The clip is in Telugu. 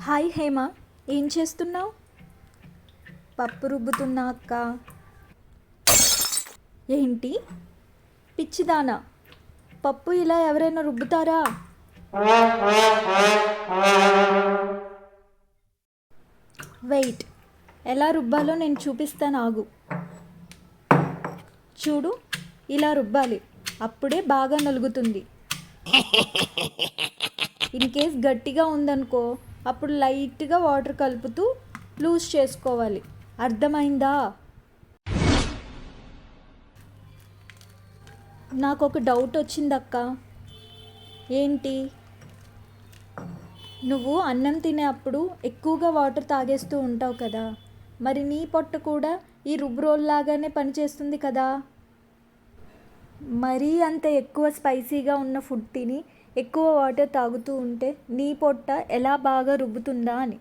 హాయ్ హేమ, ఏం చేస్తున్నావు? పప్పు రుబ్బుతున్నా అక్క. ఏంటి పిచ్చిదానా? పప్పు ఇలా ఎవరైనా రుబ్బుతారా? వెయిట్, ఎలా రుబ్బాలో నేను చూపిస్తాను, ఆగు. చూడు, ఇలా రుబ్బాలి, అప్పుడే బాగా నలుగుతుంది. ఇన్ కేస్ గట్టిగా ఉందనుకో, అప్పుడు లైట్గా వాటర్ కలుపుతూ లూజ్ చేసుకోవాలి. అర్థమైందా? నాకు ఒక డౌట్ వచ్చిందక్క. ఏంటి? నువ్వు అన్నం తినేటప్పుడు ఎక్కువగా వాటర్ తాగేస్తూ ఉంటావు కదా, మరి నీ పొట్ట కూడా ఈ రుబ్బు రోల్ లాగానే పనిచేస్తుంది కదా. మరీ అంత ఎక్కువ స్పైసీగా ఉన్న ఫుడ్ తిని ఎక్కువ వాటర్ తాగుతూ ఉంటే నీ పొట్ట ఎలా బాగా రుబ్బుతుందా అని.